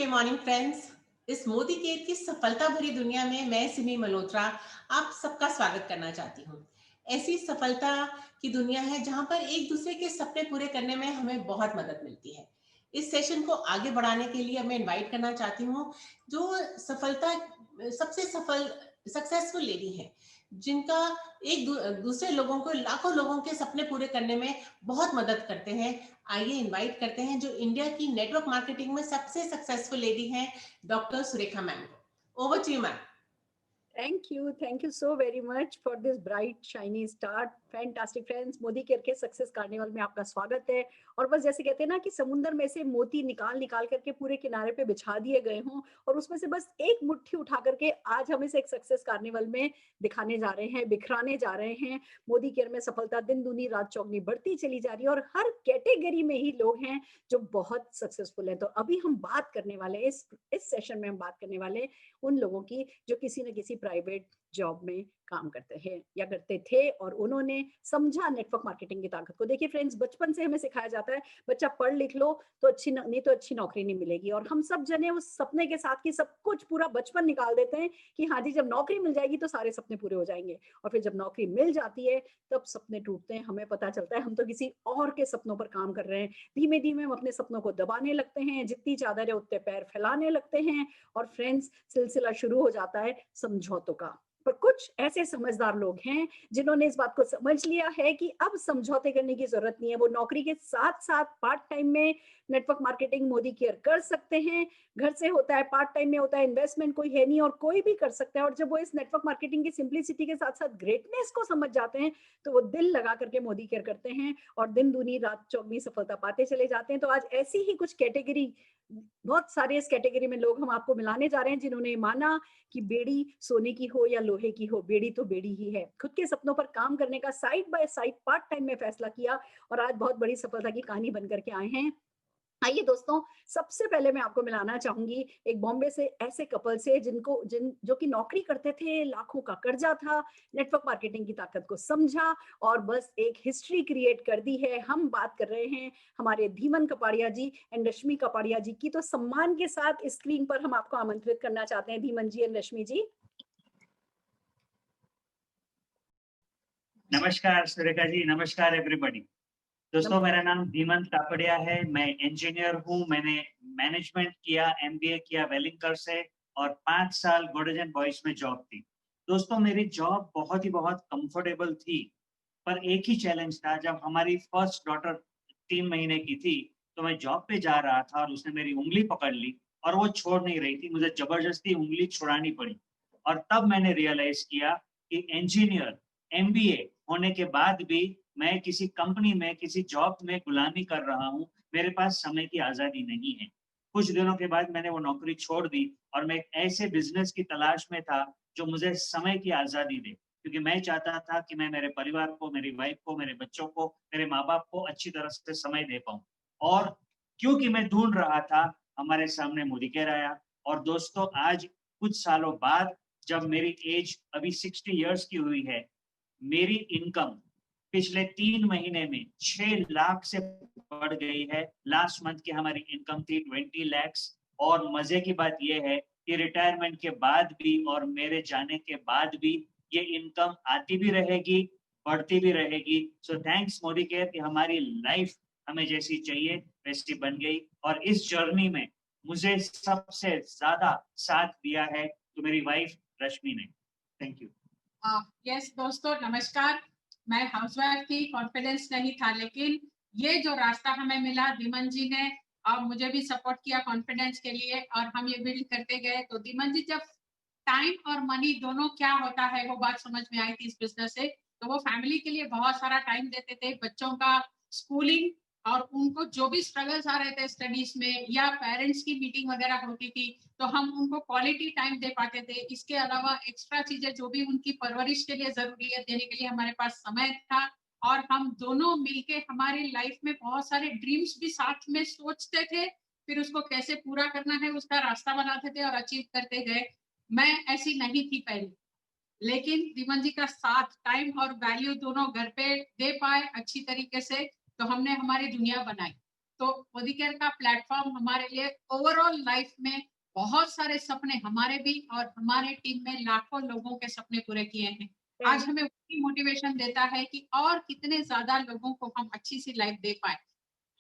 के morning friends. इस Modi care की सफलता भरी दुनिया में मैं सिमी मल्होत्रा आप सबका स्वागत करना चाहती हूँ। ऐसी सफलता की दुनिया है जहाँ पर एक दूसरे के सपने पूरे करने में हमें बहुत मदद मिलती है। इस सेशन को आगे बढ़ाने के लिए मैं इनवाइट करना चाहती हूँ जो सफलता सबसे सफल सक्सेसफुल लेडी है, जिनका दूसरे लोगों को, लाखों लोगों के सपने पूरे करने में बहुत मदद करते हैं। आइए इनवाइट करते हैं जो इंडिया की नेटवर्क मार्केटिंग में सबसे सक्सेसफुल लेडी हैं, डॉक्टर सुरेखा मैम को। Over to you ma'am. Thank you so very much for this bright, shiny start. Fantastic friends, Modi care के सक्सेस कार्निवल में आपका स्वागत है। और बस जैसे कहते हैं ना कि समुंदर में से मोती निकाल निकाल करके पूरे किनारे पे बिछा दिए गए हों और उसमें से बस एक मुट्ठी उठा करके आज हम इसे एक सक्सेस कार्निवल में दिखाने जा रहे हैं, बिखराने जा रहे हैं। मोदी केयर में सफलता दिन दूनी रात चौगनी बढ़ती चली जा रही है और हर कैटेगरी में ही लोग हैं जो बहुत सक्सेसफुल है। तो अभी हम बात करने वाले इस सेशन में हम बात करने वाले उन लोगों की जो किसी न किसी प्राइवेट जॉब में काम करते हैं या करते थे और उन्होंने समझा नेटवर्क मार्केटिंग की ताकत को। देखिए फ्रेंड्स, बचपन से हमें सिखाया जाता है बच्चा पढ़ लिख लो तो नहीं तो अच्छी नौकरी नहीं मिलेगी, और हम सब जने उस सपने के साथ की सब कुछ पूरा बचपन निकाल देते हैं कि हाँ जी जब नौकरी मिल जाएगी तो सारे सपने पूरे हो जाएंगे। और फिर जब नौकरी मिल जाती है तब सपने टूटते हैं, हमें पता चलता है हम तो किसी और के सपनों पर काम कर रहे हैं। धीमे धीमे हम अपने सपनों को दबाने लगते हैं, जितनी चादर है उतने पैर फैलाने लगते हैं और फ्रेंड्स सिलसिला शुरू हो जाता है समझौतों का। पर कुछ ऐसे समझदार लोग हैं जिन्होंने इस बात को समझ लिया है कि अब समझौते करने की जरूरत नहीं है। वो नौकरी के साथ साथ पार्ट टाइम में नेटवर्क मार्केटिंग मोदी केयर कर सकते हैं। घर से होता है, पार्ट टाइम में होता है, इन्वेस्टमेंट कोई है नहीं और कोई भी कर सकता है। और जब वो इस नेटवर्क मार्केटिंग की सिंप्लिसिटी के साथ साथ ग्रेटनेस को समझ जाते हैं तो वो दिल लगा करके मोदी केयर करते हैं और दिन दूनी रात चौगनी सफलता पाते चले जाते हैं। तो आज ऐसी ही कुछ कैटेगरी, बहुत सारे इस कैटेगरी में लोग हम आपको मिलाने जा रहे हैं जिन्होंने माना कि बेड़ी सोने की हो या लोहे की हो, बेड़ी तो बेड़ी ही है। खुद के सपनों पर काम करने का side by side part time में फैसला किया और आज बहुत बड़ी सफलता की कहानी बनकर के आए हैं। आइए दोस्तों, सबसे पहले मैं आपको मिलाना चाहूंगी एक बॉम्बे से ऐसे कपल से जो कि नौकरी करते थे, लाखों का कर्जा था, नेटवर्क मार्केटिंग की ताकत को समझा और बस एक हिस्ट्री क्रिएट कर दी है। हम बात कर रहे हैं हमारे धीमन कपाड़िया जी एंड रश्मि कपाड़िया जी की। तो सम्मान के साथ इस स्क्रीन पर हम आपको आमंत्रित करना चाहते हैं धीमन जी एंड रश्मि जी। नमस्कार सुरेखा जी, नमस्कार एवरीबॉडी। दोस्तों, मेरा नाम धीमन कापड़िया है। मैं इंजीनियर हूँ। मैंने मैनेजमेंट किया, एमबीए किया वेलिंगकर से और 5 साल गोल्डन बॉयज में जॉब थी। दोस्तों, मेरी जॉब बहुत कंफर्टेबल थी, पर एक ही चैलेंज था। जब हमारी फर्स्ट डॉटर 3 महीने की थी तो मैं जॉब पे जा रहा था और उसने मेरी उंगली पकड़ ली और वो छोड़ नहीं रही थी। मुझे जबरदस्ती उंगली छुड़ानी पड़ी और तब मैंने रियलाइज किया कि इंजीनियर, एमबीए होने के बाद भी मैं किसी कंपनी में, किसी जॉब में गुलामी कर रहा हूँ। मेरे पास समय की आज़ादी नहीं है। कुछ दिनों के बाद मैंने वो नौकरी छोड़ दी और मैं एक ऐसे बिजनेस की तलाश में था जो मुझे समय की आज़ादी दे, क्योंकि मैं चाहता था कि मैं मेरे परिवार को, मेरी वाइफ को, मेरे बच्चों को, मेरे माँ-बाप को अच्छी तरह से समय दे पाऊँ। और क्योंकि मैं ढूँढ रहा था, हमारे सामने मोदी केयर आया। और दोस्तों, आज कुछ सालों बाद जब मेरी एज अभी 60 इयर्स की हुई है, मेरी इनकम पिछले 3 महीने में 6 लाख से बढ़ गई है। लास्ट मंथ की हमारी इनकम थी 20 लाख। और मजे की बात यह है कि रिटायरमेंट के बाद भी और मेरे जाने के बाद भी ये इनकम आती भी रहेगी, बढ़ती भी रहेगी। सो थैंक्स मोदी केयर कि हमारी लाइफ हमें जैसी चाहिए वैसी बन गई। और इस जर्नी में मुझे सबसे ज्यादा साथ दिया है तो मेरी वाइफ रश्मि ने। Thank you. यस दोस्तों, नमस्कार। मैं हाउसवाइफ थी, कॉन्फिडेंस नहीं था, लेकिन ये जो रास्ता हमें मिला, धीमन जी ने और मुझे भी सपोर्ट किया कॉन्फिडेंस के लिए और हम ये बिल्ड करते गए। तो धीमन जी, जब टाइम और मनी दोनों क्या होता है वो बात समझ में आई थी इस बिजनेस से। तो वो फैमिली के लिए बहुत सारा टाइम देते थे, बच्चों का स्कूलिंग और उनको जो भी स्ट्रगल्स आ रहे थे स्टडीज में या पेरेंट्स की मीटिंग वगैरह होती थी तो हम उनको क्वालिटी टाइम दे पाते थे। इसके अलावा एक्स्ट्रा चीजें जो भी उनकी परवरिश के लिए जरूरी है देने के लिए हमारे पास समय था। और हम दोनों मिलके हमारी लाइफ में बहुत सारे ड्रीम्स भी साथ में सोचते थे, फिर उसको कैसे पूरा करना है उसका रास्ता बनाते थे और अचीव करते गए। मैं ऐसी नहीं थी पहले, लेकिन धीमन जी का साथ, टाइम और वैल्यू दोनों घर पे दे पाए अच्छी तरीके से, तो हमने हमारी दुनिया बनाई। तो मोदी केयर का प्लेटफॉर्म हमारे लिए ओवरऑल लाइफ में बहुत सारे सपने हमारे भी और हमारे टीम में लाखों लोगों के सपने पूरे किए हैं। आज हमें वही मोटिवेशन देता है कि और कितने ज्यादा लोगों को हम अच्छी सी लाइफ दे पाए।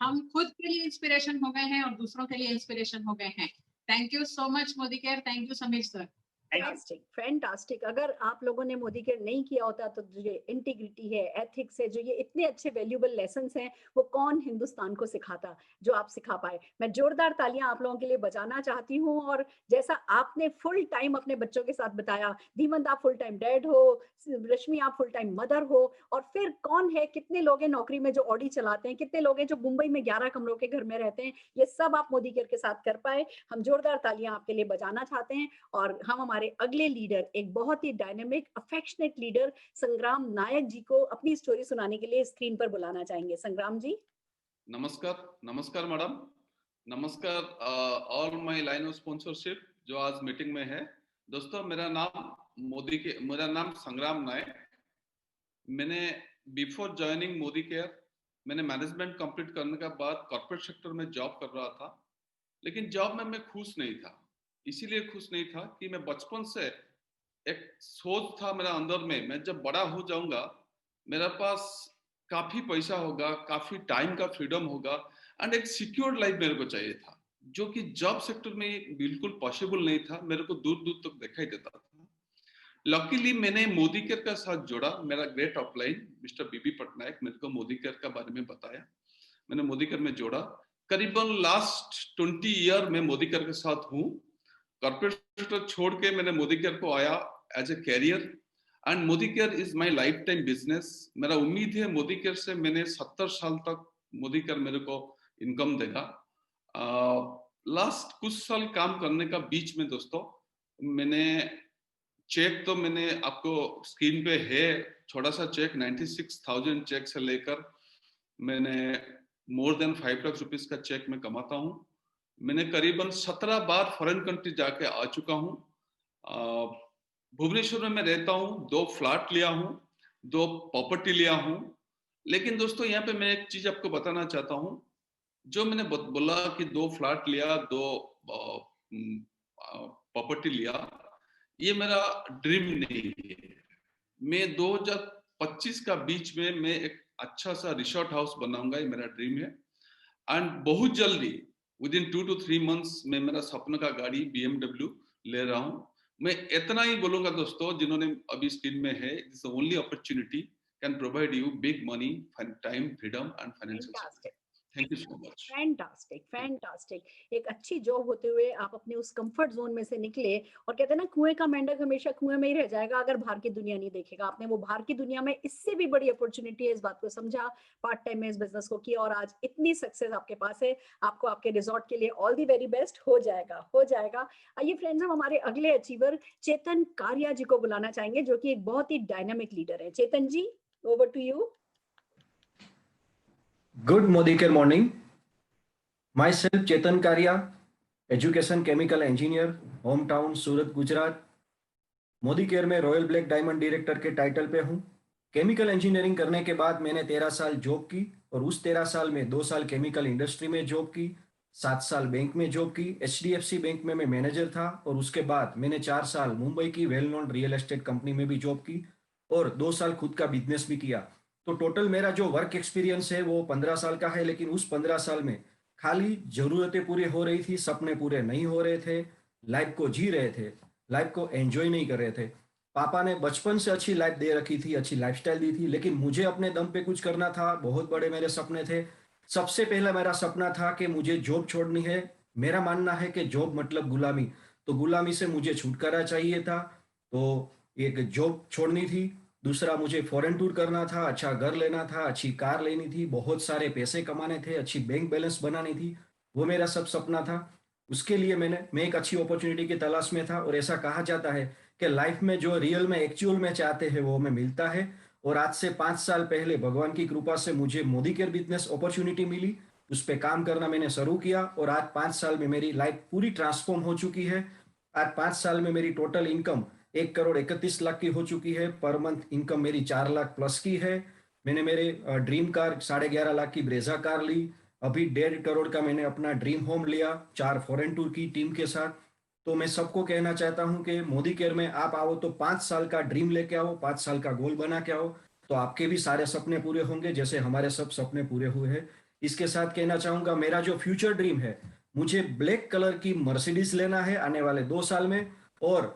हम खुद के लिए इंस्पिरेशन हो गए हैं और दूसरों के लिए इंस्पिरेशन हो गए हैं। Thank you so much Modi care, thank you Sameer sir. Fantastic. अगर आप लोगों ने मोदी केयर नहीं किया होता तो जो इंटीग्रिटी है, एथिक्स है, जो ये इतने अच्छे वैल्यूएबल लेसन्स हैं, वो कौन हिंदुस्तान को सिखाता जो आप सिखा पाए। मैं जोरदार तालियां आप लोगों के लिए बजाना चाहती हूँ। और जैसा आपने फुल टाइम अपने बच्चों के साथ बताया, धीमंत आप फुल टाइम डैड हो, रश्मि आप फुल टाइम मदर हो, और फिर कौन है, कितने लोग हैं नौकरी में जो ऑडी चलाते हैं, कितने लोग हैं जो मुंबई में 11 कमरों के घर में रहते हैं, ये सब आप मोदी केयर के साथ कर पाए। हम जोरदार तालियां आपके लिए बजाना चाहते हैं। और हम हमारे अगले लीडर, एक बहुत ही डायनेमिक अफेक्शनेट लीडर संग्राम नायक जी को अपनी स्टोरी सुनाने के लिए स्क्रीन पर बुलाना चाहेंगे। संग्राम जी। नमस्कार। नमस्कार मैडम। नमस्कार all my line of sponsorship जो आज मीटिंग में है। दोस्तों मेरा नाम संग्राम नायक। मैंने बिफोर ज्वाइनिंग मोदी केयर मैंने मैनेजमेंट कंप्लीट करने के बाद कॉर्पोरेट सेक्टर में जॉब कर रहा था, लेकिन जॉब में मैं खुश नहीं था। इसीलिए खुश नहीं था कि मैं बचपन से एक सोच था मेरा अंदर में, मैं जब बड़ा हो जाऊंगा मेरे पास काफी पैसा होगा, काफी टाइम का फ्रीडम होगा एंड एक सिक्योर्ड लाइफ मेरे को चाहिए था, जो कि जॉब सेक्टर में बिल्कुल पॉसिबल नहीं था। मेरे को दूर दूर तक दिखाई देता था। लकीली मैंने मोदी केयर का साथ जोड़ा। मेरा ग्रेट अपलाइन मिस्टर बीबी पटनायक मेरे को मोदी केयर का बारे में बताया। मैंने मोदी केयर में जोड़ा। करीबन लास्ट 20 ईयर में मोदी केयर के साथ हूँ। कॉर्पोरेट सेक्टर छोड़ के मैंने मोदी केयर को आया as a career and Modicare is my life time business. मेरा उम्मीद है मोदी केयर से मैंने 70 साल तक मोदी केयर मेरे को इनकम देगा। लास्ट कुछ साल काम करने का बीच में दोस्तों मैंने चेक तो मैंने आपको स्क्रीन पे है छोटा सा चेक 96,000 चेक से लेकर मैंने मोर देन 5 लाख रुपीस का चेक में कमाता हूँ। मैंने करीबन 17 बार फॉरेन कंट्री जाके आ चुका हूँ। भुवनेश्वर में मैं रहता हूँ, 2 फ्लैट लिया हूँ, 2 प्रॉपर्टी लिया हूँ। लेकिन दोस्तों यहाँ पे मैं एक चीज आपको बताना चाहता हूँ। जो मैंने बोला कि 2 फ्लैट लिया, 2 प्रॉपर्टी लिया, ये मेरा ड्रीम नहीं है। मैं 2025 का बीच में मैं एक अच्छा सा रिसोर्ट हाउस बनाऊंगा, ये मेरा ड्रीम है। एंड बहुत जल्दी विदिन 2 to 3 months में मेरा सपना का गाड़ी BMW ले रहा हूँ। मैं इतना ही बोलूंगा दोस्तों, जिन्होंने अभी स्क्रीन में है, it's the only opportunity can provide you big money, time, freedom and financial. Thank you so much. Fantastic. एक अच्छी जॉब होते हुए आप अपने उस कंफर्ट जोन में से निकले, और कहते हैं ना, कुएं का मेंढक हमेशा कुएं में ही रह जाएगा अगर बाहर की दुनिया नहीं देखेगा। आपने वो बाहर की दुनिया में इससे भी बड़ी अपॉर्चुनिटी है इस बात को समझा, पार्ट टाइम में इस बिजनेस को किया, और आज इतनी सक्सेस आपके पास है। आपको आपके रिजॉर्ट के लिए ऑल दी वेरी बेस्ट। हो जाएगा। आइए फ्रेंड्स, हम हमारे अगले अचीवर चेतन कारिया जी को बुलाना चाहेंगे, जो कि एक बहुत ही डायनामिक लीडर है। Chetan ji, over to you. Good Modi Care morning. Myself Chetan Karia, education chemical engineer, hometown Surat Gujarat. Modi care में रॉयल ब्लैक डायमंड डायरेक्टर के टाइटल पे हूँ। केमिकल इंजीनियरिंग करने के बाद मैंने 13 साल जॉब की, और उस 13 साल में 2 साल केमिकल इंडस्ट्री में जॉब की, 7 साल बैंक में जॉब की। HDFC बैंक में मैं मैनेजर था, और उसके बाद मैंने 4 साल मुंबई की well known real estate company में भी जॉब की, और 2 साल खुद का बिजनेस भी किया। तो टोटल मेरा जो वर्क एक्सपीरियंस है वो 15 साल का है। लेकिन उस 15 साल में खाली जरूरतें पूरी हो रही थी, सपने पूरे नहीं हो रहे थे, लाइफ को जी रहे थे, लाइफ को एंजॉय नहीं कर रहे थे। पापा ने बचपन से अच्छी लाइफ दे रखी थी, अच्छी लाइफस्टाइल दी थी, लेकिन मुझे अपने दम पे कुछ करना था। बहुत बड़े मेरे सपने थे। सबसे पहला मेरा सपना था कि मुझे जॉब छोड़नी है। मेरा मानना है कि जॉब मतलब गुलामी, तो गुलामी से मुझे छुटकारा चाहिए था, तो एक जॉब छोड़नी थी। दूसरा, मुझे फॉरेन टूर करना था, अच्छा घर लेना था, अच्छी कार लेनी थी, बहुत सारे पैसे कमाने थे, अच्छी बैंक बैलेंस बनानी थी। वो मेरा सब सपना था। उसके लिए मैं एक अच्छी अपॉर्चुनिटी की तलाश में था, और ऐसा कहा जाता है कि लाइफ में जो रियल में एक्चुअल में चाहते हैं वो हमें मिलता है। और आज से 5 साल पहले भगवान की कृपा से मुझे मोदी केयर बिजनेस अपॉर्चुनिटी मिली। उस पर काम करना मैंने शुरू किया, और आज 5 साल में मेरी लाइफ पूरी ट्रांसफॉर्म हो चुकी है। आज 5 साल में मेरी टोटल इनकम 1,31,00,000 की हो चुकी है। पर मंथ इनकम मेरी 4 लाख प्लस की है। मैंने मेरे ड्रीम कार 11.5 लाख की ब्रेजा कार ली। अभी 1.5 करोड़ का मैंने अपना ड्रीम होम लिया 4 फॉरेन टूर की टीम के साथ। तो मैं सबको कहना चाहता हूं कि मोदी केयर में आप आओ तो 5 साल का ड्रीम लेके आओ, 5 साल का गोल बना के आओ, तो आपके भी सारे सपने पूरे होंगे जैसे हमारे सब सपने पूरे हुए हैं। इसके साथ कहना चाहूंगा मेरा जो फ्यूचर ड्रीम है, मुझे ब्लैक कलर की मर्सिडीज लेना है आने वाले 2 साल में। और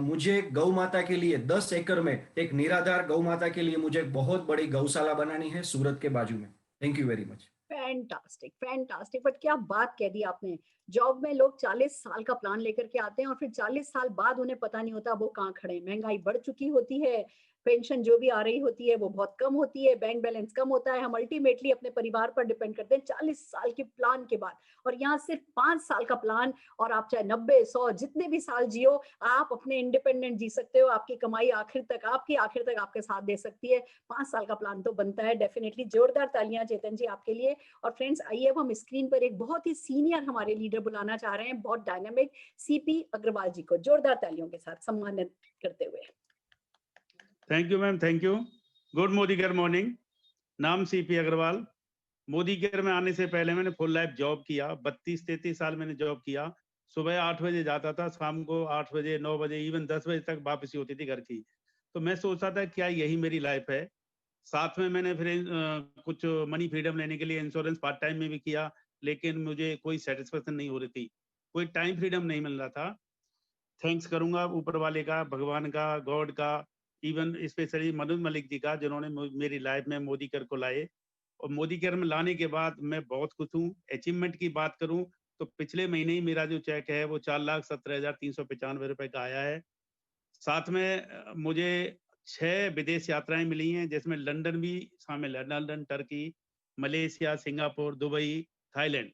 मुझे गौ माता के लिए 10 एकड़ में एक निराधार गौ माता के लिए मुझे एक बहुत बड़ी गौशाला बनानी है सूरत के बाजू में। Thank you very much. Fantastic fantastic, but क्या बात कह दी आपने। जॉब में लोग 40 साल का प्लान लेकर के आते हैं और फिर 40 साल बाद उन्हें पता नहीं होता वो कहाँ खड़े हैं। महंगाई बढ़ चुकी होती है, पेंशन जो भी आ रही होती है वो बहुत कम होती है, बैंक बैलेंस कम होता है, हम अल्टीमेटली अपने परिवार पर डिपेंड करते हैं 40 साल के प्लान के बाद। और यहाँ सिर्फ 5 साल का प्लान, और आप चाहे 90 100 जितने भी साल जियो, आप अपने इंडिपेंडेंट जी सकते हो। आपकी कमाई आखिर तक आपके साथ दे सकती है। 5 साल का प्लान तो बनता है डेफिनेटली। जोरदार तालियां चेतन जी आपके लिए। और फ्रेंड्स, आइए अब हम स्क्रीन पर एक बहुत ही सीनियर हमारे लीडर बुलाना चाह रहे हैं, बहुत डायनामिक, सीपी अग्रवाल जी को जोरदार तालियों के साथ सम्मानित करते हुए। Thank you ma'am, thank you. Good Modi care morning. नाम सीपी अग्रवाल। मोदी केयर में आने से पहले मैंने फुल लाइफ जॉब किया, 32-33 साल मैंने जॉब किया। सुबह 8 बजे जाता था, शाम को 8 बजे 9 बजे इवन 10 बजे तक वापसी होती थी घर की। तो मैं सोचता था क्या यही मेरी लाइफ है। साथ में मैंने फिर कुछ मनी फ्रीडम लेने के लिए इंश्योरेंस पार्ट टाइम में भी किया, लेकिन मुझे कोई सेटिस्फेक्शन नहीं हो रही थी, कोई टाइम फ्रीडम नहीं मिल रहा था। थैंक्स करूंगा ऊपर वाले का, भगवान का, गॉड का, इवन स्पेशली मनोज मलिक जी का, जिन्होंने मेरी लाइफ में मोदी केयर को लाए। और मोदी केयर में लाने के बाद मैं बहुत खुश हूँ। अचीवमेंट की बात करूं तो पिछले महीने ही मेरा जो चेक है वो 4,17,395 रुपए का आया है। साथ में मुझे 6 विदेश यात्राएं मिली हैं, जिसमें लंदन भी शामिल है। London, Turkey, Malaysia, Singapore, Dubai, Thailand.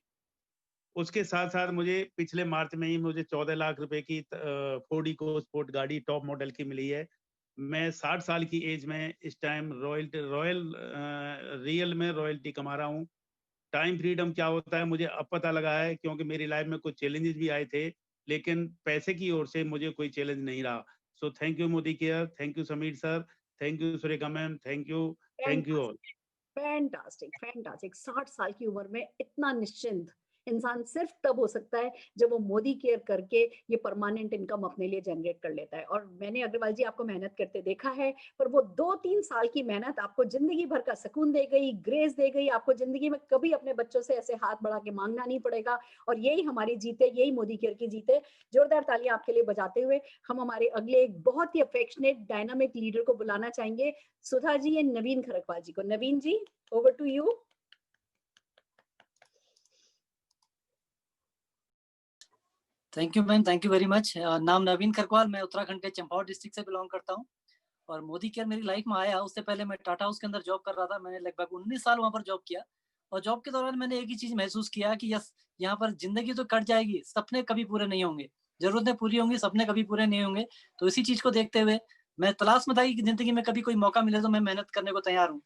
उसके साथ साथ मुझे पिछले मार्च में ही मुझे 14 लाख रुपए की फोर्ड इको स्पोर्ट गाड़ी टॉप मॉडल की मिली है। मैं 60 साल की एज में इस टाइम रियल में रॉयल्टी कमा रहा हूँ। टाइम फ्रीडम क्या होता है मुझे अब पता लगा है, क्योंकि मेरी लाइफ में कुछ चैलेंजेस भी आए थे, लेकिन पैसे की ओर से मुझे कोई चैलेंज नहीं रहा। So thank you Modi care, thank you Sameer sir, thank you Surekha ma'am, thank you all. Fantastic fantastic. 60 साल की उम्र में इतना निश्चिंत इंसान सिर्फ तब हो सकता है जब वो मोदी केयर करके ये परमानेंट इनकम अपने लिए जनरेट कर लेता है। और मैंने अग्रवाल जी आपको मेहनत करते देखा है, पर वो 2-3 साल की मेहनत आपको जिंदगी भर का सुकून दे गई, ग्रेस दे गई। आपको जिंदगी में कभी अपने बच्चों से ऐसे हाथ बढ़ा के मांगना नहीं पड़ेगा। और यही हमारी जीत है, यही मोदी केयर की जीत है। जोरदार तालियां आपके लिए बजाते हुए हम हमारे अगले एक बहुत ही अफेक्शनेट डायनामिक लीडर को बुलाना चाहेंगे, सुधा जी एंड नवीन खरकवाल जी को। नवीन जी, over to you. Thank you ma'am, thank you very much. नाम नवीन खरकवाल, मैं उत्तराखंड के चंपावत डिस्ट्रिक्ट से बिलोंग करता हूँ। और मोदी केयर मेरी लाइफ में आया, उससे पहले मैं टाटा हाउस के अंदर जॉब कर रहा था। मैंने लगभग 19 साल वहां पर जॉब किया। और जॉब के दौरान मैंने एक ही चीज महसूस किया कि यस, यहाँ पर जिंदगी तो कट जाएगी, सपने कभी पूरे नहीं होंगे। जरूरतें पूरी होंगी, सपने कभी पूरे नहीं होंगे। तो इसी चीज को देखते हुए मैं तलाश में था कि जिंदगी में कभी कोई मौका मिले तो मैं मेहनत करने को तैयार हूँ।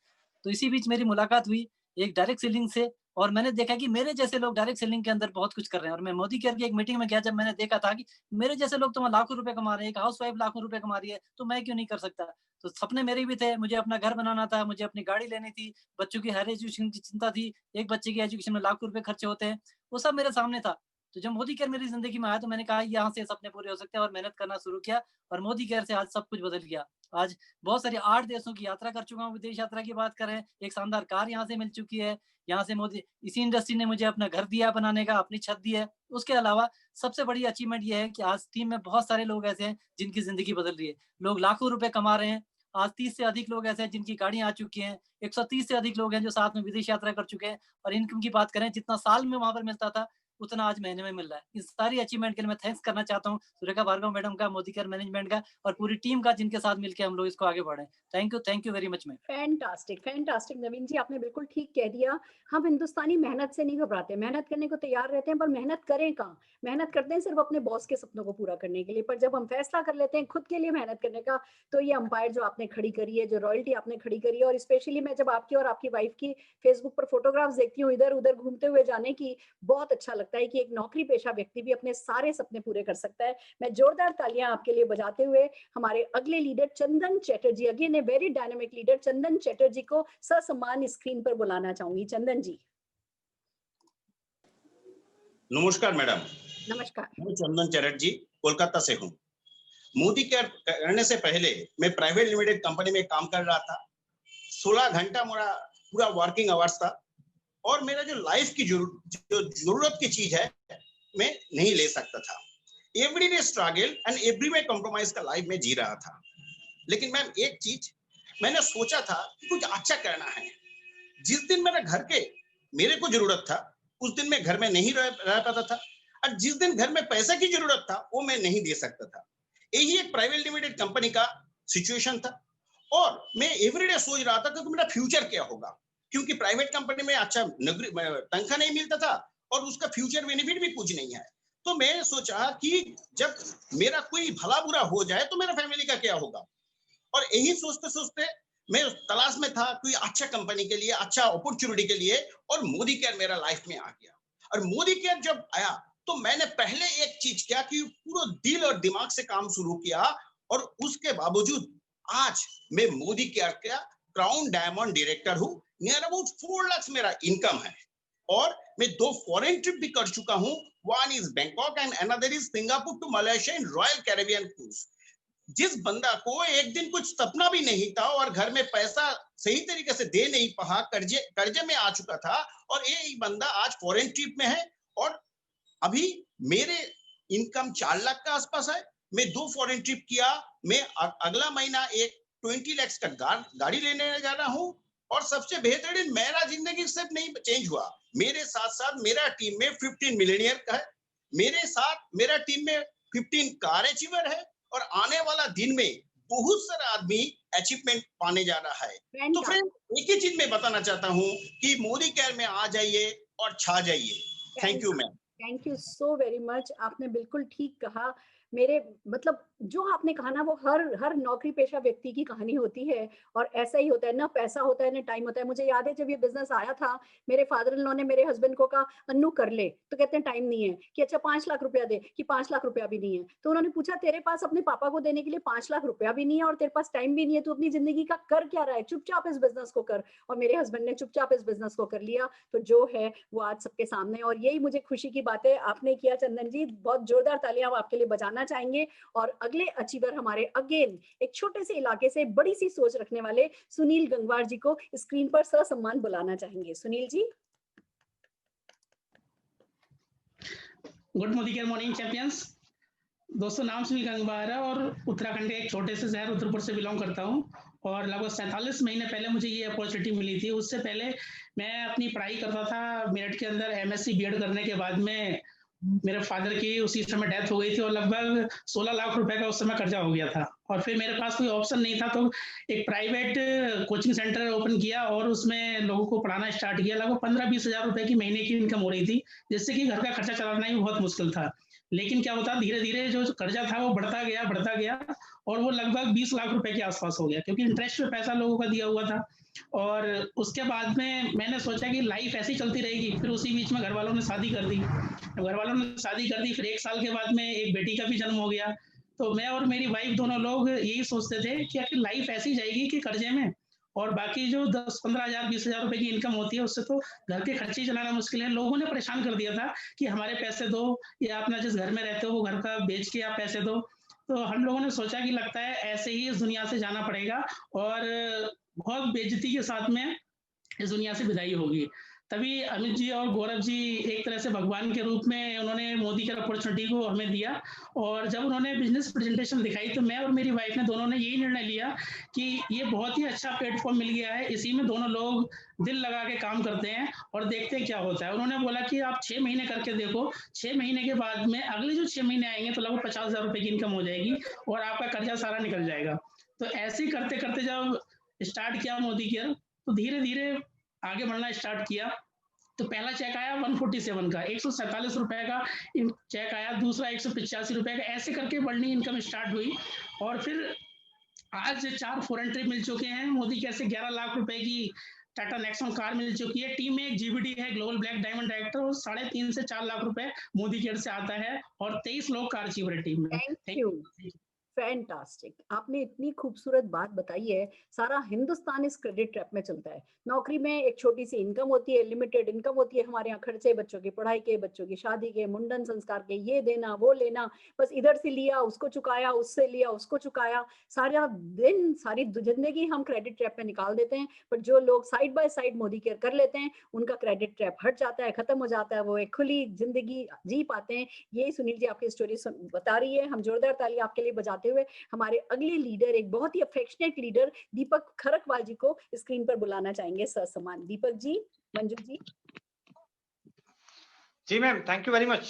तो इसी बीच मेरी मुलाकात हुई एक डायरेक्ट सेलिंग से, और मैंने देखा कि मेरे जैसे लोग डायरेक्ट सेलिंग के अंदर बहुत कुछ कर रहे हैं। और मैं मोदी केयर की एक मीटिंग में गया, जब मैंने देखा था कि मेरे जैसे लोग तो लाखों रुपए कमा रहे हैं, एक हाउस वाइफ लाखों रुपए कमा रही है, तो मैं क्यों नहीं कर सकता। तो सपने मेरे भी थे, मुझे अपना घर बनाना था, मुझे अपनी गाड़ी लेनी थी, बच्चों की हायर एजुकेशन की चिंता थी, एक बच्चे की एजुकेशन में लाखों रुपए खर्चे होते हैं, वो सब मेरे सामने था। तो जब मोदी केयर मेरी जिंदगी में आया तो मैंने कहा यहाँ से सपने पूरे हो सकते हैं, और मेहनत करना शुरू किया। और मोदी केयर से आज सब कुछ बदल गया। आज बहुत सारी 8 देशों की यात्रा कर चुका हूँ। विदेश यात्रा की बात करें, एक शानदार कार यहाँ से मिल चुकी है। यहाँ से मोदी इसी इंडस्ट्री ने मुझे अपना घर दिया बनाने का, अपनी छत दी है। उसके अलावा सबसे बड़ी अचीवमेंट ये है कि आज टीम में बहुत सारे लोग ऐसे हैं जिनकी जिंदगी बदल रही है। लोग लाखों रुपए कमा रहे हैं। आज 30 से अधिक लोग ऐसे हैं जिनकी गाड़ियां आ चुकी हैं। 130 से अधिक लोग हैं जो साथ में विदेश यात्रा कर चुके हैं। और इनकम की बात करें, जितना साल में वहां पर मिलता था उतना आज महीने में मिल रहा है। इस सारी अचीवमेंट के लिए मैं थैंक्स करना चाहता हूँ सुरेखा भार्गव मैडम का, मोदी केयर मैनेजमेंट का, और पूरी टीम का, जिनके साथ मिलकर हम लोग इसको आगे बढ़े। Thank you very much ma'am. Fantastic fantastic Naveen ji, आपने बिल्कुल ठीक कह दिया। हम हिंदुस्तानी मेहनत से नहीं घबराते, मेहनत करने को तैयार रहते हैं, पर मेहनत करें कहाँ। मेहनत करते हैं सिर्फ अपने बॉस के सपनों को पूरा करने के लिए, पर जब हम फैसला कर लेते हैं खुद के लिए मेहनत करने का, तो ये अंपायर जो आपने खड़ी करी है, जो रॉयल्टी आपने खड़ी करी है, और स्पेशली मैं जब आपकी और आपकी वाइफ की फेसबुक पर फोटोग्राफ्स देखती हूँ इधर उधर घूमते हुए जाने की, बहुत अच्छा लगता है कि एक नौकरी पेशा व्यक्ति भी अपने सारे सपने पूरे कर सकता है। मैं जोरदार तालियां आपके लिए बजाते हुए हमारे अगले leader Chandan Chatterjee, again a very dynamic leader, Chandan Chatterjee को ससम्मान स्क्रीन पर बुलाना चाहूंगी। चंदन जी। नमस्कार मैडम, नमस्कार। मैं चंदन चटर्जी कोलकाता से हूँ। मोदी केयर करने से पहले मैं प्राइवेट लिमिटेड कंपनी में काम कर रहा था। 16 घंटा मेरा पूरा वर्किंग आवर्स था और मेरा जो लाइफ की जरूरत की चीज है मैं नहीं ले सकता था। Everyday struggle and everyday compromise का लाइफ में जी रहा था। लेकिन मैम एक चीज मैंने सोचा था कि कुछ अच्छा करना है। जिस दिन मेरे को जरूरत था उस दिन मैं घर में नहीं रह पाता था और जिस दिन घर में पैसे की जरूरत था वो मैं नहीं दे सकता था। यही एक प्राइवेट लिमिटेड कंपनी का सिचुएशन था और मैं एवरीडे सोच रहा था कि मेरा फ्यूचर क्या होगा, क्योंकि प्राइवेट कंपनी में अच्छा तनख्वाह नहीं मिलता था और उसका फ्यूचर बेनिफिट भी कुछ नहीं है। तो मैं सोचा कि जब मेरा कोई भला बुरा हो जाए तो मेरा फैमिली का क्या होगा, और यही सोचते सोचते मैं तलाश में था कोई अच्छा कंपनी के लिए, अच्छा अपॉर्चुनिटी के लिए, और मोदी केयर मेरा लाइफ में आ गया। और मोदी केयर जब आया तो मैंने पहले एक चीज किया कि पूरा दिल और दिमाग से काम शुरू किया और उसके बावजूद आज मैं मोदी केयर का क्राउन डायमंड डायरेक्टर हूँ। नियर अबाउट 4 लाख मेरा इनकम है और मैं 2 फॉरेन ट्रिप भी कर चुका हूँ। One is Bangkok and another is Singapore to Malaysia in Royal Caribbean cruise. जिस बंदा को एक दिन कुछ सपना भी नहीं था और घर में पैसा सही तरीके से दे नहीं पाया, कर्जे में आ चुका था, और ये बंदा आज फॉरेन ट्रिप में है और अभी मेरे इनकम 4 लाख का आसपास है। मैं 2 फॉरेन ट्रिप किया। मैं अगला महीना एक 20 लाख का गाड़ी लेने जा रहा हूँ और सबसे बेहतरीन मेरा जिंदगी सिर्फ नहीं चेंज हुआ, मेरे साथ साथ मेरा टीम में 15 मिलियनियर का है, मेरे साथ मेरा टीम में 15 कार अचीवर है और आने वाला दिन में बहुत सारा आदमी अचीवमेंट पाने जा रहा है। तो फ्रेंड एक ही चीज मैं बताना चाहता हूँ कि मोदी केयर में आ जाइए और छा जाइए। Thank you ma'am. Thank you so very much. आपने बिल्कुल ठीक कहा। मेरे मतलब जो आपने कहा ना वो हर नौकरी पेशा व्यक्ति की कहानी होती है और ऐसा ही होता है ना, पैसा होता है ना टाइम होता है। मुझे याद है जब ये बिजनेस आया था मेरे फादर इन लॉ ने मेरे हस्बैंड को कहा अन्नू कर ले, तो कहते हैं टाइम नहीं है, कि अच्छा 5 लाख रुपया दे, कि 5 लाख रुपया भी नहीं है। तो उन्होंने पूछा तेरे पास अपने पापा को देने के लिए 5 लाख रुपया भी नहीं है और तेरे पास टाइम भी नहीं है, तो अपनी जिंदगी का कर क्या रहा है, चुपचाप इस बिजनेस को कर। और मेरे हस्बैंड ने चुपचाप इस बिजनेस को कर लिया, तो जो है वो आज सबके सामने। और यही मुझे खुशी की बात है आपने किया चंदन जी, बहुत जोरदार तालियां हम आपके लिए बजाना चाहेंगे। और अगले अचीवर हमारे अगेन एक छोटे से इलाके से बड़ी सी सोच रखने वाले सुनील गंगवार जी को स्क्रीन पर ससम्मान बुलाना चाहेंगे। Sunil ji. Good Modi care morning champions. दोस्तों नाम सुनील गंगवार है और उत्तराखंड के एक छोटे से शहर उत्तरपुर से बिलोंग करता हूं और लगभग 47 महीने पहले मुझे ये अपॉर्चुनिटी मिली थी। उससे पहले मैं अपनी पढ़ाई करता था मेरठ के अंदर, MSc BEd करने के बाद में मेरे फादर की उसी समय डेथ हो गई थी और लगभग 16 लाख रुपए का उस समय कर्जा हो गया था और फिर मेरे पास कोई ऑप्शन नहीं था, तो एक प्राइवेट कोचिंग सेंटर ओपन किया और उसमें लोगों को पढ़ाना स्टार्ट किया। लगभग 15-20 हजार रुपए की महीने की इनकम हो रही थी, जिससे कि घर का खर्चा चलाना ही बहुत मुश्किल था। लेकिन क्या होता, धीरे धीरे जो कर्जा था वो बढ़ता गया और वो लगभग 20 लाख रुपए के आसपास हो गया, क्योंकि इंटरेस्ट पे पैसा लोगों का दिया हुआ था। और उसके बाद में मैंने सोचा कि लाइफ ऐसी चलती रहेगी। फिर उसी बीच में घर वालों ने शादी कर दी। फिर 1 साल के बाद में एक बेटी का भी जन्म हो गया। तो मैं और मेरी वाइफ दोनों लोग यही सोचते थे कि आखिर लाइफ ऐसी जाएगी कि कर्जे में, और बाकी जो 10-15 हजार 20 हजार रुपए की इनकम होती है उससे तो घर के खर्चे चलाना मुश्किल है। लोगों ने परेशान कर दिया था कि हमारे पैसे दो, या अपना जिस घर में रहते हो वो घर का बेच के आप पैसे दो। तो हम लोगों ने सोचा कि लगता है ऐसे ही इस दुनिया से जाना पड़ेगा और बहुत बेइज्जती के साथ में इस दुनिया से विदाई होगी। तभी अमित जी और गौरव जी एक तरह से भगवान के रूप में उन्होंने मोदी केयर अपॉर्चुनिटी को हमें दिया, और जब उन्होंने बिजनेस प्रेजेंटेशन दिखाई तो मैं और मेरी वाइफ ने दोनों ने यही निर्णय लिया कि ये बहुत ही अच्छा प्लेटफॉर्म मिल गया है, इसी में दोनों लोग दिल लगा के काम करते हैं और देखते हैं क्या होता है। उन्होंने बोला कि आप 6 महीने करके देखो, 6 महीने के बाद में अगले जो 6 महीने आएंगे तो लगभग 50 हजार रुपए की इनकम हो जाएगी और आपका कर्जा सारा निकल जाएगा। तो ऐसे ही करते करते जब स्टार्ट किया मोदी केयर, तो धीरे धीरे आगे बढ़ना स्टार्ट किया। तो पहला चेक आया 147 का, 147 रुपए का चेक आया, दूसरा 185 रुपए का, ऐसे करके बढ़नी इनकम स्टार्ट हुई। और फिर आज 4 फॉरेन ट्रिप मिल चुके हैं। मोदी केयर से 11 लाख रुपए की टाटा नेक्सॉन कार मिल चुकी है। टीम में एक GBD है, ग्लोबल ब्लैक डायमंड डायरेक्टर, और 3.5 से 4 लाख रुपए मोदी केयर से आता है और 23 लोग कार अचीवर है टीम में। Thank you. फैंटास्टिक, आपने इतनी खूबसूरत बात बताई है। सारा हिंदुस्तान इस क्रेडिट ट्रैप में चलता है। नौकरी में एक छोटी सी इनकम होती है, लिमिटेड इनकम होती है, हमारे यहाँ खर्चे बच्चों की पढ़ाई के, बच्चों की शादी के, मुंडन संस्कार के, ये देना वो लेना, बस इधर से लिया उसको चुकाया, उससे लिया उसको चुकाया, सारा दिन सारी जिंदगी हम क्रेडिट ट्रैप में निकाल देते हैं। पर जो लोग side by side Modi care कर लेते हैं, उनका क्रेडिट ट्रैप हट जाता है, खत्म हो जाता है, वो एक खुली जिंदगी जी पाते हैं। यही सुनील जी आपकी स्टोरी बता रही है। हम जोरदार ताली आपके लिए बजाते हुए हमारे अगले लीडर, एक बहुत ही अफेक्शनेट लीडर दीपक खरकवाल जी को स्क्रीन पर बुलाना चाहेंगे ससम्मान। दीपक जी, मंजू जी। जी ma'am, thank you very much.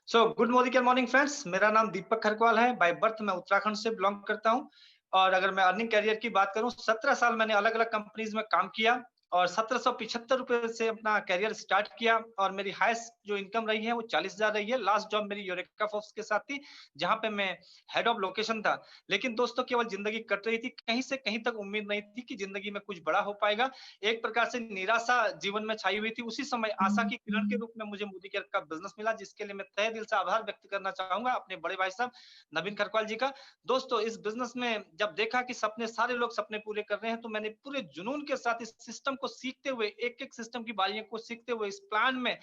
So good Modi care morning friends, मेरा नाम दीपक खरकवाल है। बाय बर्थ मैं उत्तराखंड से बिलोंग करता हूं। और अगर मैं अर्निंग कैरियर की बात करूं, 17 साल मैंने अलग अलग कंपनीज में काम किया और 1775 रुपए से अपना कैरियर स्टार्ट किया। और मेरी हाईएस्ट जो इनकम रही है वो 40,000 रही है। लास्ट जॉब मेरी यूरेका फोर्ब्स के साथ थी, जहां पे मैं हेड ऑफ लोकेशन था। लेकिन दोस्तों केवल जिंदगी कट रही थी, कहीं से कहीं तक उम्मीद नहीं थी कि जिंदगी में कुछ बड़ा हो पाएगा। एक प्रकार से निराशा जीवन में छाई हुई थी। उसी समय आशा की किरण के रूप में मुझे मोदी केयर का बिजनेस मिला, जिसके लिए मैं तहे दिल से आभार व्यक्त करना चाहूंगा अपने बड़े भाई साहब नवीन खरकवाल जी का। दोस्तों इस बिजनेस में जब देखा कि सपने, सारे लोग सपने पूरे कर रहे हैं, तो मैंने पूरे जुनून के साथ इस सिस्टम को सीखते हुए, एक एक सिस्टम की बारियों को सीखते हुए, इस प्लान में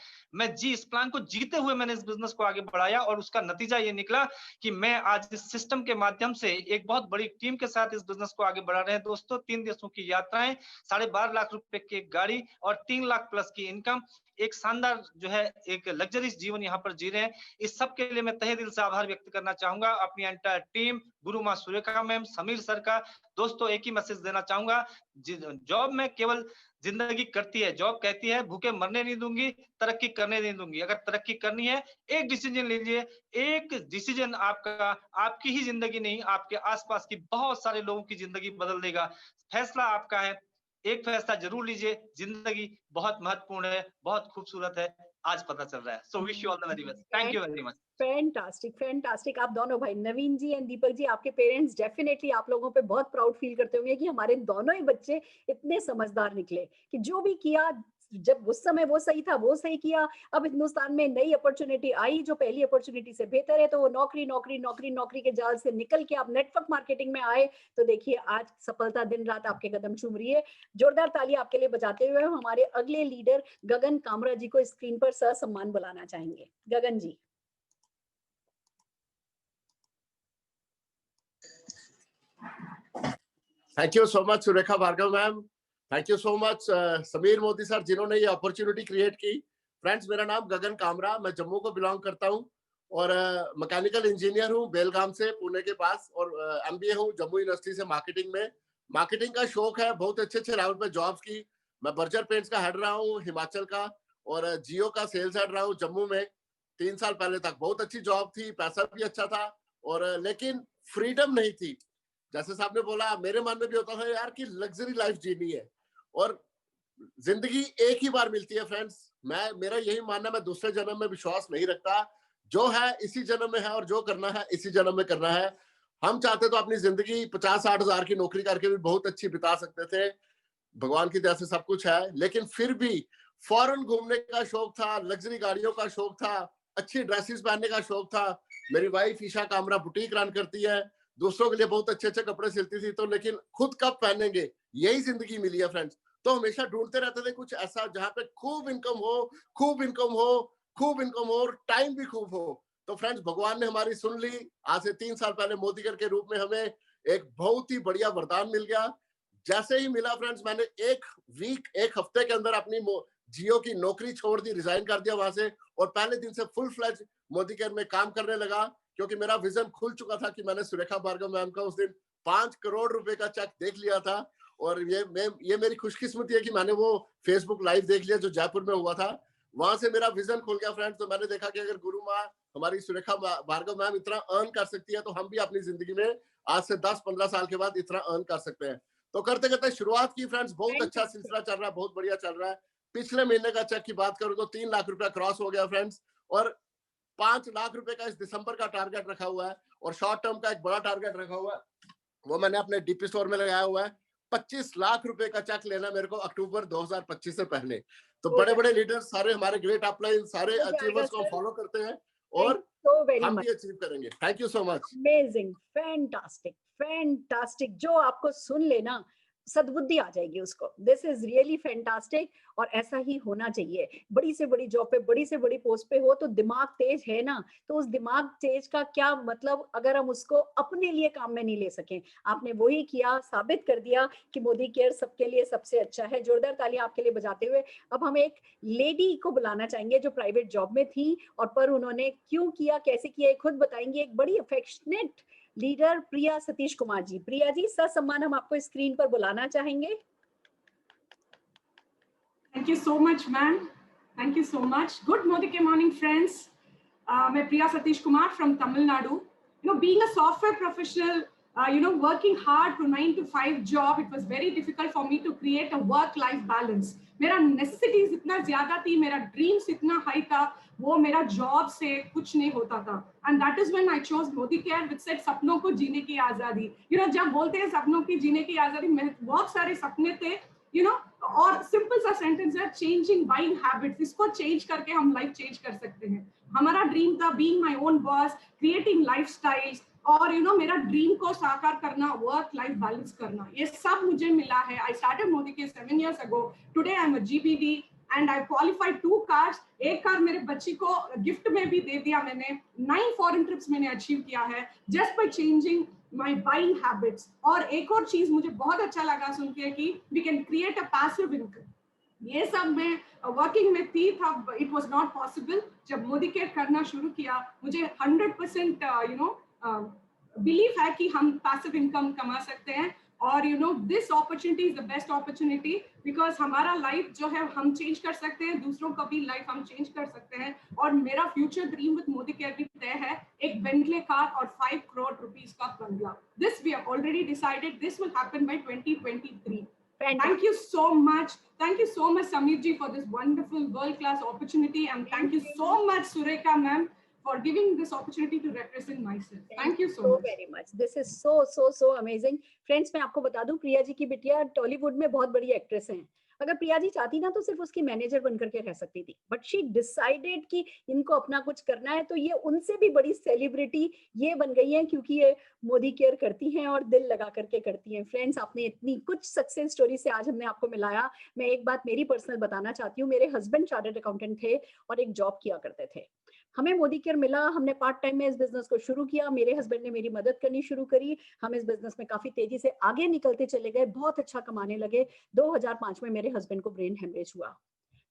इस प्लान को जीते हुए मैंने इस बिजनेस को आगे बढ़ाया। और उसका नतीजा ये निकला कि मैं आज इस सिस्टम के माध्यम से एक बहुत बड़ी टीम के साथ इस बिजनेस को आगे बढ़ा रहे हैं। दोस्तों 3 देशों की यात्राएं, 12.5 लाख रुपए की एक गाड़ी और 3 लाख प्लस की इनकम, एक शानदार जो है एक लग्जरीज जीवन यहाँ पर जी रहे हैं। इस सब के लिए मैं तहे दिल से आभार व्यक्त करना चाहूंगा अपनी एंटायर टीम, गुरु माँ सुरेखा मैम, समीर सर का। दोस्तों एक ही मैसेज देना चाहूंगा, जॉब में केवल जिंदगी करती है, जॉब कहती है भूखे मरने नहीं दूंगी, तरक्की करने नहीं दूंगी। अगर तरक्की करनी है, एक डिसीजन लीजिए। एक डिसीजन आपका आपकी ही जिंदगी नहीं, आपके आसपास की बहुत सारे लोगों की जिंदगी बदल देगा। फैसला आपका है, एक फैसला जरूर लीजिए। जिंदगी बहुत महत्वपूर्ण है, बहुत खूबसूरत है, आज पता चल रहा है। So wish you all the very best. Thank you very much. Fantastic, fantastic. आप दोनों भाई नवीन जी एंड दीपक जी, आपके पेरेंट्स डेफिनेटली आप लोगों पे बहुत प्राउड फील करते होंगे कि हमारे दोनों ही बच्चे इतने समझदार निकले कि जो भी किया, जब उस समय वो सही था वो सही किया। अब हिंदुस्तान में नई अपॉर्चुनिटी आई जो पहली अपॉर्चुनिटी से बेहतर है, तो वो नौकरी नौकरी नौकरी नौकरी के जाल से निकल के आप नेटवर्क मार्केटिंग में आए। तो देखिए आज सफलता दिन रात आपके कदम चूम रही है। जोरदार ताली आपके लिए बजाते हुए हमारे अगले लीडर गगन कामरा जी को स्क्रीन पर ससम्मान बुलाना चाहेंगे। Gagan ji. Thank you so much Surekha Bhargav ma'am, thank you so much Sameer Modi sir, जिन्होंने ये अपॉर्चुनिटी क्रिएट की। फ्रेंड्स मेरा नाम गगन कामरा, मैं जम्मू को बिलोंग करता हूँ और मैकेनिकल इंजीनियर हूँ बेलगाम से, पुणे के पास। और एमबीए हूँ जम्मू यूनिवर्सिटी से मार्केटिंग में। मार्केटिंग का शौक है, बहुत अच्छे अच्छे लेवल पे जॉब्स की। मैं बर्जर पेंट्स का हेड रहा हूँ हिमाचल का, और जियो का सेल्स हेड रहा हूँ जम्मू में 3 साल पहले तक। बहुत अच्छी जॉब थी, पैसा भी अच्छा था, और लेकिन फ्रीडम नहीं थी। जैसे साहब ने बोला, मेरे मन में भी होता था यार कि लग्जरी लाइफ जीनी है, और जिंदगी एक ही बार मिलती है फ्रेंड्स। मेरा यही मानना, मैं दूसरे जन्म में विश्वास नहीं रखता। जो है इसी जन्म में है, और जो करना है इसी जन्म में करना है। हम चाहते तो अपनी जिंदगी 50-60 हजार की नौकरी करके भी बहुत अच्छी बिता सकते थे, भगवान की दया से सब कुछ है। लेकिन फिर भी फॉरेन घूमने का शौक था, लग्जरी गाड़ियों का शौक था, अच्छी ड्रेसेस पहनने का शौक था। मेरी wife Isha Kamra boutique run करती है, दूसरों के लिए बहुत अच्छे अच्छे कपड़े सिलती थी। तो लेकिन खुद कब पहनेंगे, यही जिंदगी मिली है फ्रेंड्स। तो हमेशा ढूंढते रहते थे कुछ ऐसा जहां पे खूब इनकम हो, खूब इनकम हो, खूब इनकम हो, और टाइम भी खूब हो। तो फ्रेंड्स भगवान ने हमारी सुन ली। आज से 3 साल पहले मोदी केयर के रूप में हमें एक बहुत ही बढ़िया वरदान मिल गया। जैसे ही मिला फ्रेंड्स, मैंने एक हफ्ते के अंदर अपनी जियो की नौकरी छोड़ दी, रिजाइन कर दिया वहां से, और पहले दिन से फुल फ्लेज मोदी केयर में काम करने लगा। क्योंकि मेरा विजन खुल चुका था कि मैंने सुरेखा भार्गव मैम का उस दिन 5 करोड़ रुपए का चेक देख लिया था। और ये मेरी खुशकिस्मती है कि मैंने वो फेसबुक लाइव देख लिया जो जयपुर में हुआ था। वहां से मेरा विजन खुल गया फ्रेंड्स। तो मैंने देखा कि अगर गुरु माँ हमारी सुरेखा भार्गव मैम इतना अर्न कर सकती है, तो हम भी अपनी जिंदगी में आज से 10-15 साल के बाद इतना अर्न कर सकते हैं। तो करते करते शुरुआत की फ्रेंड्स। बहुत अच्छा सिलसिला चल रहा है, बहुत बढ़िया चल रहा है। पिछले महीने का चेक की बात करूं तो 3 लाख रुपया क्रॉस हो गया फ्रेंड्स, और 5 लाख रुपए का इस दिसंबर का टारगेट रखा हुआ है, और शॉर्ट टर्म का एक बड़ा टारगेट रखा हुआ है, वो मैंने अपने डीपी स्टोर में लगाया हुआ है। 25 लाख रुपए का चेक लेना मेरे को अक्टूबर 2025 से पहले। तो बड़े बड़े लीडर्स सारे, हमारे ग्रेट अपलाइन सारे अचीवर्स को फॉलो करते हैं। और तो वेरी हम मच, भी अचीव करेंगे। Thank you so much. Amazing, fantastic, fantastic. जो आपको सुन लेना सद्बुद्धि आ जाएगी उसको। दिस इज रियली फैंटास्टिक और ऐसा ही होना चाहिए। बड़ी से बड़ी जॉब पे, बड़ी से बड़ी पोस्ट पे हो तो दिमाग तेज है ना, तो उस दिमाग तेज का क्या मतलब अगर हम उसको अपने लिए काम में नहीं ले सकें। आपने वही किया, साबित कर दिया कि मोदी केयर सबके लिए सबसे अच्छा है। जोरदार तालियां आपके लिए बजाते हुए अब हम एक लेडी को बुलाना चाहेंगे जो प्राइवेट जॉब में थी और पर उन्होंने क्यों किया, कैसे किया, ये खुद बताएंगे। एक बड़ी अफेक्शनेट लीडर प्रिया सतीश कुमार जी। प्रिया जी, ससम्मान हम आपको स्क्रीन पर बुलाना चाहेंगे। Thank you so much, ma'am. Thank you so much. Good morning, friends. मैं प्रिया Satish Kumar from Tamil Nadu. Being a software professional, working hard to 9 to 5 job, it was very difficult for me to create a work-life balance. मेरा necessities इतना ज़्यादा थी, मेरा dreams इतना high था, वो मेरा job से कुछ नहीं होता था. And that is when I chose Modi Care, which said सपनों को जीने की आज़ादी. जब बोलते हैं सपनों की जीने की आज़ादी, बहुत सारे सपने थे, और सिंपल सा सेंटेंस है, चेंजिंग बाइंग हैबिट्स। इसको चेंज करके हम लाइफ चेंज कर सकते हैं। हमारा ड्रीम था being my own boss, creating lifestyles और मेरा ड्रीम को साकार करना, वर्क लाइफ बैलेंस करना, ये सब मुझे मिला है। I started Modi care 7 years ago. Today I am a GBD and I qualified 2 cars. एक कार मेरे बच्ची को गिफ्ट में भी दे दिया मैंने। 9 फॉरेन ट्रिप्स मैंने अचीव किया है just by changing my buying habits. और एक और चीज मुझे बहुत अच्छा लगा सुन के कि we can create a passive income. ये सब मैं वर्किंग में थी तब it was not possible. जब मोदी केयर करना शुरू किया मुझे 100% बिलीव है कि हम पैसिव इनकम कमा सकते हैं और this opportunity is the best opportunity because हमारा लाइफ जो है हम चेंज कर सकते हैं, दूसरों का भी लाइफ हम चेंज कर सकते हैं। और मेरा future dream with Modi care भी तय है, एक बेंटले कार और 5 crore rupees का बंगला। This we have already decided, this will happen by 2023। Thank you so much. Thank you so much, Sameer ji, for this wonderful world-class opportunity. And thank you so much, Surekha ma'am, for giving this opportunity to represent myself. Thank you so much. Very much. This is so amazing. Friends, मैं आपको बता दूं, प्रिया जी की बिटिया टॉलीवुड में बहुत बड़ी actress हैं। अगर प्रिया जी चाहती ना तो सिर्फ उसकी मैनेजर बनकर के रह सकती थी, बट शी डिसाइडेड कि इनको अपना कुछ करना है, तो ये उनसे भी बड़ी सेलिब्रिटी ये बन गई है क्योंकि ये मोदी केयर करती हैं और दिल लगा करके करती हैं। फ्रेंड्स, आपने इतनी कुछ सक्सेस स्टोरी से आज हमने आपको मिलाया। मैं एक बात मेरी पर्सनल बताना चाहती हूँ। मेरे हस्बैंड चार्टर्ड अकाउंटेंट थे और एक जॉब किया करते थे। हमें मोदी केयर मिला, हमने पार्ट टाइम में इस बिजनेस को शुरू किया। मेरे हस्बैंड ने मेरी मदद करनी शुरू करी। हम इस बिजनेस में काफी तेजी से आगे निकलते चले गए, बहुत अच्छा कमाने लगे। 2005 में मेरे हस्बैंड को ब्रेन हेमरेज हुआ।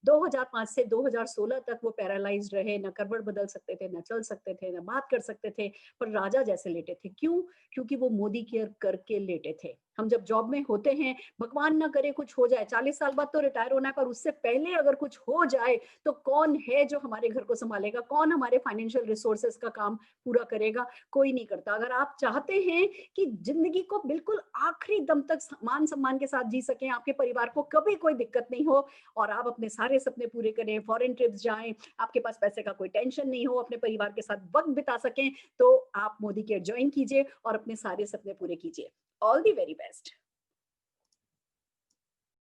2005 से 2016 तक वो पैरालाइज्ड रहे, न करवट बदल सकते थे, न चल सकते थे, न बात कर सकते थे, पर राजा जैसे लेटे थे। क्यों? क्योंकि वो मोदी केयर करके लेटे थे। हम जब जॉब में होते हैं, भगवान ना करे कुछ हो जाए, 40 साल बाद तो रिटायर होना है, पर उससे पहले अगर कुछ हो जाए तो कौन है जो हमारे घर को संभालेगा? कौन हमारे फाइनेंशियल रिसोर्सेस का काम पूरा करेगा? कोई नहीं करता। अगर आप चाहते हैं कि जिंदगी को बिल्कुल आखिरी दम तक मान सम्मान के साथ जी सकें, आपके परिवार को कभी कोई दिक्कत नहीं हो और आप अपने सारे सपने पूरे करें, फॉरेन ट्रिप्स जाएं, आपके पास पैसे का कोई टेंशन नहीं हो, अपने परिवार के साथ वक्त बिता सकें, तो आप मोदी केयर ज्वाइन कीजिए और अपने सारे सपने पूरे कीजिए। All the very best.